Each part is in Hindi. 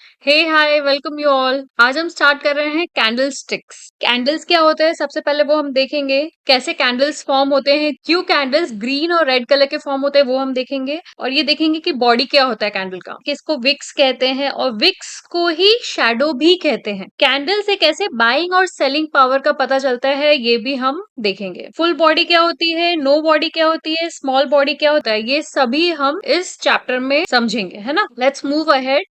Hey hi welcome you all. आज हम स्टार्ट कर रहे हैं कैंडल स्टिक्स। कैंडल्स क्या होता है, सबसे पहले वो हम देखेंगे। कैसे कैंडल्स फॉर्म होते हैं, क्यों कैंडल्स ग्रीन और रेड कलर के फॉर्म होते हैं, वो हम देखेंगे। और ये देखेंगे कि बॉडी क्या होता है कैंडल का, कि इसको विक्स कहते हैं और विक्स को ही शैडो भी कहते हैं। कैंडल से कैसे बाइंग और सेलिंग पावर का पता चलता है, ये भी हम देखेंगे। फुल बॉडी क्या होती है, नो बॉडी क्या होती है, स्मॉल बॉडी क्या होता है, ये सभी हम इस चैप्टर में समझेंगे, है ना। Let's move ahead.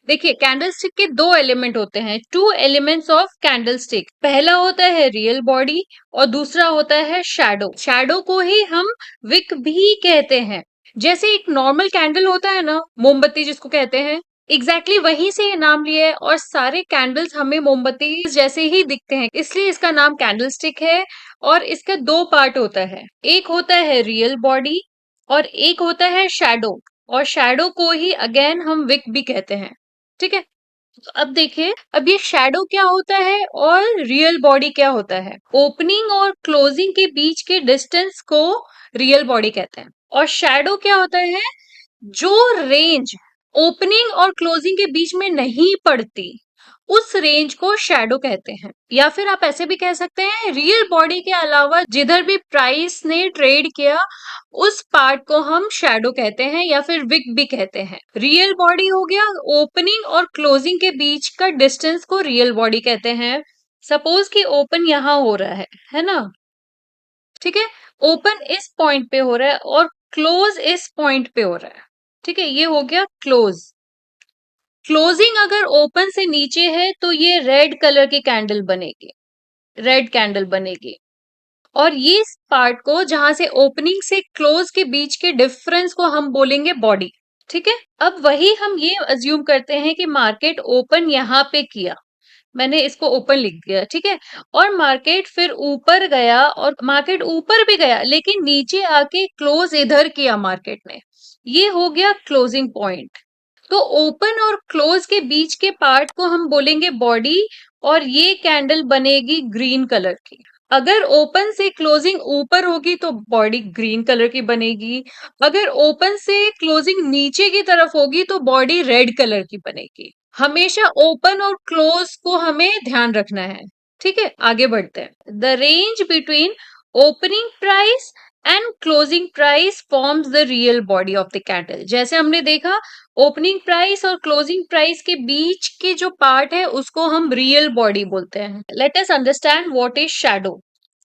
देखिए, कैंडल स्टिक के दो एलिमेंट होते हैं, two elements of candle stick. पहला होता है रियल बॉडी और दूसरा होता है शैडो। शैडो को ही हम विक भी कहते हैं। जैसे एक नॉर्मल कैंडल होता है ना, मोमबत्ती जिसको कहते हैं, एग्जैक्टली वहीं से ये नाम लिया है। और सारे कैंडल्स हमें मोमबत्ती जैसे ही दिखते हैं, इसलिए इसका नाम कैंडल स्टिक है। और इसका दो पार्ट होता है, एक होता है रियल बॉडी और एक होता है शैडो। और शैडो को ही अगेन हम विक भी कहते हैं। ठीक है। तो अब देखिए, अब ये शैडो क्या होता है और रियल बॉडी क्या होता है। ओपनिंग और क्लोजिंग के बीच के डिस्टेंस को रियल बॉडी कहते हैं। और शैडो क्या होता है, जो रेंज ओपनिंग और क्लोजिंग के बीच में नहीं पड़ती, उस रेंज को शैडो कहते हैं। या फिर आप ऐसे भी कह सकते हैं, रियल बॉडी के अलावा जिधर भी प्राइस ने ट्रेड किया, उस पार्ट को हम शैडो कहते हैं या फिर विक भी कहते हैं। रियल बॉडी हो गया, ओपनिंग और क्लोजिंग के बीच का डिस्टेंस को रियल बॉडी कहते हैं। सपोज कि ओपन यहां हो रहा है ना। ठीक है। ओपन इस पॉइंट पे हो रहा है और क्लोज इस पॉइंट पे हो रहा है। ठीक है, ये हो गया क्लोज। क्लोजिंग अगर ओपन से नीचे है तो ये रेड कलर की कैंडल बनेगी, रेड कैंडल बनेगी। और ये पार्ट को, जहां से ओपनिंग से क्लोज के बीच के डिफरेंस को हम बोलेंगे बॉडी। ठीक है। अब वही हम ये अज्यूम करते हैं कि मार्केट ओपन यहाँ पे किया, मैंने इसको ओपन लिख दिया, ठीक है। और मार्केट फिर ऊपर गया और मार्केट ऊपर भी गया, लेकिन नीचे आके क्लोज इधर किया मार्केट ने। ये हो गया क्लोजिंग पॉइंट। तो ओपन और क्लोज के बीच के पार्ट को हम बोलेंगे बॉडी। और ये कैंडल बनेगी ग्रीन कलर की। अगर ओपन से क्लोजिंग ऊपर होगी तो बॉडी ग्रीन कलर की बनेगी। अगर ओपन से क्लोजिंग नीचे की तरफ होगी तो बॉडी रेड कलर की बनेगी। हमेशा ओपन और क्लोज को हमें ध्यान रखना है। ठीक है, आगे बढ़ते हैं। The range between opening price and closing price forms the real body of the candle. जैसे हमने देखा, ओपनिंग प्राइस और क्लोजिंग प्राइस के बीच के जो पार्ट है उसको हम रियल बॉडी बोलते हैं। Let us understand what is shadow.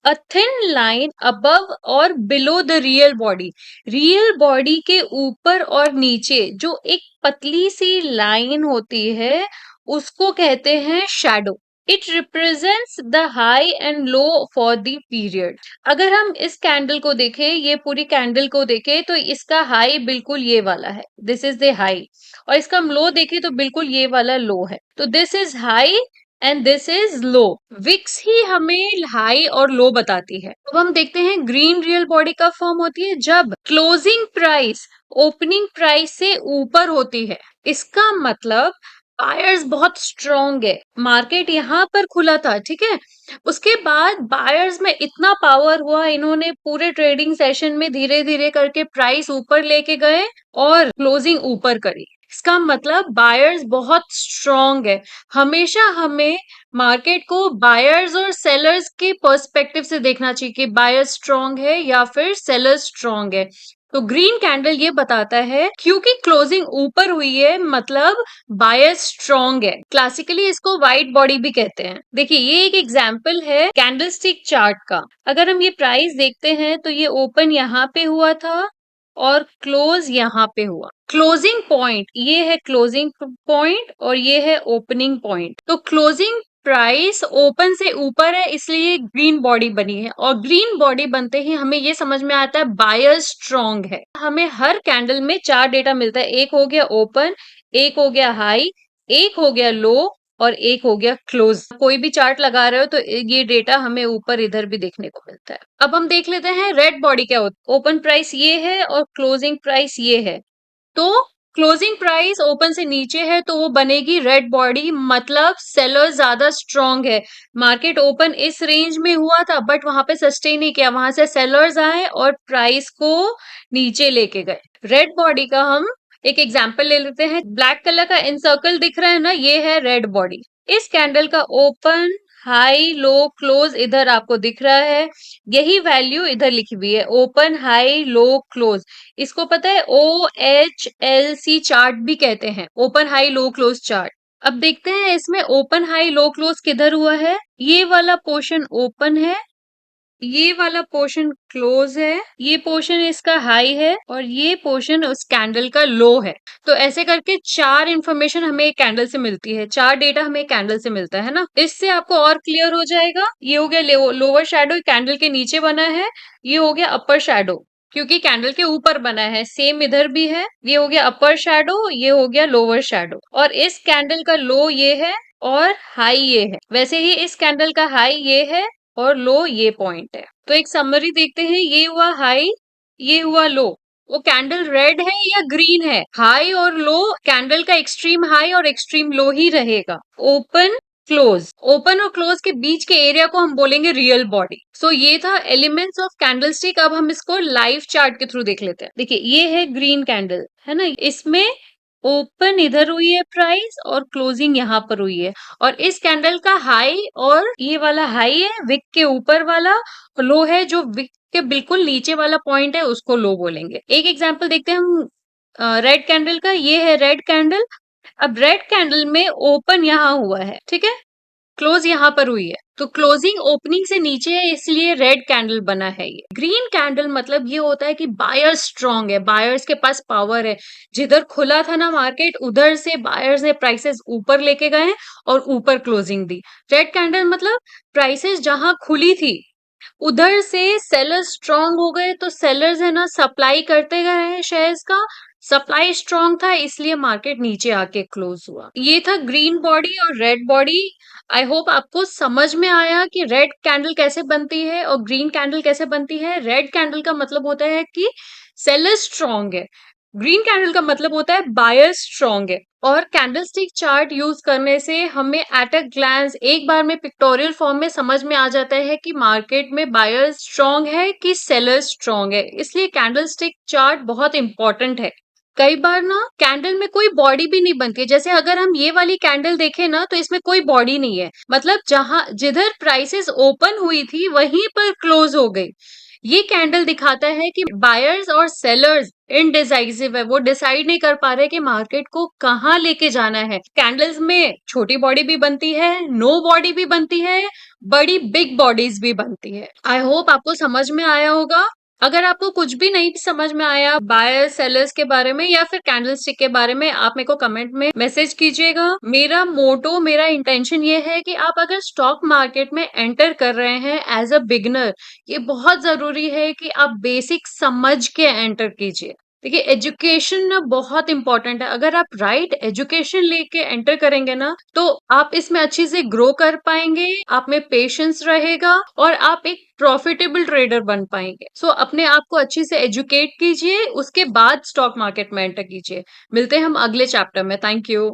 A thin line above और below the real body. Real body के ऊपर और नीचे जो एक पतली सी लाइन होती है, उसको कहते हैं shadow. It represents the high and low for the period. अगर हम इस कैंडल को देखें, ये पूरी कैंडल को देखें, तो इसका हाई बिल्कुल ये वाला है, दिस इज द हाई। और इसका लो देखें तो बिल्कुल ये वाला लो है। तो this is high and this is low. Wicks ही हमें हाई और लो बताती है। अब हम देखते हैं ग्रीन रियल बॉडी कब फॉर्म होती है, जब क्लोजिंग प्राइस ओपनिंग प्राइस से ऊपर होती है। इसका मतलब बायर्स बहुत स्ट्रॉन्ग है। मार्केट यहाँ पर खुला था, ठीक है। उसके बाद बायर्स में इतना पावर हुआ, इन्होंने पूरे ट्रेडिंग सेशन में धीरे धीरे करके प्राइस ऊपर लेके गए और क्लोजिंग ऊपर करी। इसका मतलब बायर्स बहुत स्ट्रॉन्ग है। हमेशा हमें मार्केट को बायर्स और सेलर्स के पर्सपेक्टिव से देखना चाहिए कि बायर्स स्ट्रॉन्ग है या फिर सेलर्स स्ट्रॉन्ग है। तो ग्रीन कैंडल ये बताता है, क्योंकि क्लोजिंग ऊपर हुई है मतलब बायर्स स्ट्रॉन्ग है। क्लासिकली इसको व्हाइट बॉडी भी कहते हैं। देखिए, ये एक एग्जांपल है कैंडलस्टिक चार्ट का। अगर हम ये प्राइस देखते हैं तो ये ओपन यहाँ पे हुआ था और क्लोज यहाँ पे हुआ। क्लोजिंग पॉइंट ये है, क्लोजिंग पॉइंट, और ये है ओपनिंग पॉइंट। तो क्लोजिंग प्राइस ओपन से ऊपर है, इसलिए ग्रीन बॉडी बनी है। और ग्रीन बॉडी बनते ही हमें ये समझ में आता है बायर स्ट्रॉन्ग है। हमें हर कैंडल में चार डेटा मिलता है, एक हो गया ओपन, एक हो गया हाई, एक हो गया लो, और एक हो गया क्लोज। कोई भी चार्ट लगा रहे हो तो ये डेटा हमें ऊपर इधर भी देखने को मिलता है। अब हम देख लेते हैं रेड बॉडी क्या होती है। ओपन प्राइस ये है और क्लोजिंग प्राइस ये है। तो क्लोजिंग प्राइस ओपन से नीचे है तो वो बनेगी रेड बॉडी, मतलब सेलर ज्यादा स्ट्रॉन्ग है। मार्केट ओपन इस रेंज में हुआ था बट वहां पे सस्टेन नहीं किया, वहां से सेलर्स आए और प्राइस को नीचे लेके गए। रेड बॉडी का हम एक एग्जांपल ले लेते हैं। ब्लैक कलर का इनसर्कल दिख रहा है ना, ये है रेड बॉडी। इस कैंडल का ओपन, हाई, लो, क्लोज इधर आपको दिख रहा है। यही वैल्यू इधर लिखी हुई है, ओपन, हाई, लो, क्लोज। इसको पता है OHLC चार्ट भी कहते हैं, open high low close chart. अब देखते हैं इसमें ओपन हाई लो क्लोज किधर हुआ है। ये वाला पोर्शन ओपन है, ये वाला पोर्शन क्लोज है, ये पोर्शन इसका हाई है और ये पोर्शन उस कैंडल का लो है। तो ऐसे करके चार इंफॉर्मेशन हमें एक कैंडल से मिलती है, चार डेटा हमें एक कैंडल से मिलता है ना। इससे आपको और क्लियर हो जाएगा। ये हो गया लोअर शैडो, कैंडल के नीचे बना है। ये हो गया अपर शैडो, क्योंकि कैंडल के ऊपर बना है। सेम इधर भी है, ये हो गया अपर शैडो, ये हो गया लोअर शैडो। और इस कैंडल का लो ये है और हाई ये है। वैसे ही इस कैंडल का हाई ये है और लो ये पॉइंट है। तो एक समरी देखते हैं, ये हुआ हाई, ये हुआ लो। वो कैंडल रेड है या ग्रीन है? हाई और लो, कैंडल का एक्सट्रीम हाई और एक्सट्रीम लो ही रहेगा। ओपन, क्लोज, ओपन और क्लोज के बीच के एरिया को हम बोलेंगे रियल बॉडी। सो ये था एलिमेंट्स ऑफ कैंडलस्टिक। अब हम इसको लाइव चार्ट के थ्रू देख लेते हैं। देखिए ये है ग्रीन कैंडल, है ना। इसमें ओपन इधर हुई है प्राइस और क्लोजिंग यहाँ पर हुई है। और इस कैंडल का हाई, और ये वाला हाई है विक के ऊपर वाला, लो है जो विक के बिल्कुल नीचे वाला पॉइंट है, उसको लो बोलेंगे। एक एग्जांपल देखते हैं हम रेड कैंडल का। ये है रेड कैंडल। अब रेड कैंडल में ओपन यहाँ हुआ है, ठीक है, क्लोज यहाँ पर हुई है, तो क्लोजिंग ओपनिंग से नीचे है, इसलिए रेड कैंडल बना है। ये ग्रीन कैंडल मतलब ये होता है कि बायर्स स्ट्रांग है, बायर्स के पास पावर है। जिधर खुला था ना मार्केट, उधर से बायर्स ने प्राइसेस ऊपर लेके गए और ऊपर क्लोजिंग दी। रेड कैंडल मतलब प्राइसेस जहां खुली थी उधर से सेलर्स स्ट्रांग हो गए, तो सेलर्स है ना सप्लाई करते गए हैं शेयर्स का। सप्लाई स्ट्रांग था, इसलिए मार्केट नीचे आके क्लोज हुआ। ये था ग्रीन बॉडी और रेड बॉडी। आई होप आपको समझ में आया कि रेड कैंडल कैसे बनती है और ग्रीन कैंडल कैसे बनती है। रेड कैंडल का मतलब होता है कि सेलर स्ट्रांग है, ग्रीन कैंडल का मतलब होता है बायर स्ट्रांग है। और कैंडलस्टिक चार्ट यूज करने से हमें एट अ ग्लैंस एक बार में पिक्टोरियल फॉर्म में समझ में आ जाता है कि मार्केट में बायर स्ट्रांग है कि सेलर स्ट्रांग है। इसलिए कैंडलस्टिक चार्ट बहुत इंपॉर्टेंट है। कई बार ना कैंडल में कोई बॉडी भी नहीं बनती है। जैसे अगर हम ये वाली कैंडल देखें ना, तो इसमें कोई बॉडी नहीं है, मतलब जहां जिधर प्राइसेस ओपन हुई थी वहीं पर क्लोज हो गई। ये कैंडल दिखाता है कि बायर्स और सेलर्स इनडिसाइसिव है, वो डिसाइड नहीं कर पा रहे कि मार्केट को कहाँ लेके जाना है। कैंडल्स में छोटी बॉडी भी बनती है, नो बॉडी भी बनती है, बड़ी बिग बॉडीज भी बनती है। आई होप आपको समझ में आया होगा। अगर आपको कुछ भी नहीं समझ में आया बायर सेलर्स के बारे में या फिर कैंडलस्टिक के बारे में, आप मेरे को कमेंट में मैसेज कीजिएगा। मेरा मोटो, मेरा इंटेंशन ये है कि आप अगर स्टॉक मार्केट में एंटर कर रहे हैं एज अ बिगनर, ये बहुत जरूरी है कि आप बेसिक समझ के एंटर कीजिए। देखिए एजुकेशन ना बहुत इंपॉर्टेंट है। अगर आप राइट एजुकेशन लेके एंटर करेंगे ना, तो आप इसमें अच्छी से ग्रो कर पाएंगे, आप में पेशेंस रहेगा और आप एक प्रॉफिटेबल ट्रेडर बन पाएंगे। सो अपने आप को अच्छी से एजुकेट कीजिए, उसके बाद स्टॉक मार्केट में एंटर कीजिए। मिलते हैं हम अगले चैप्टर में। Thank you.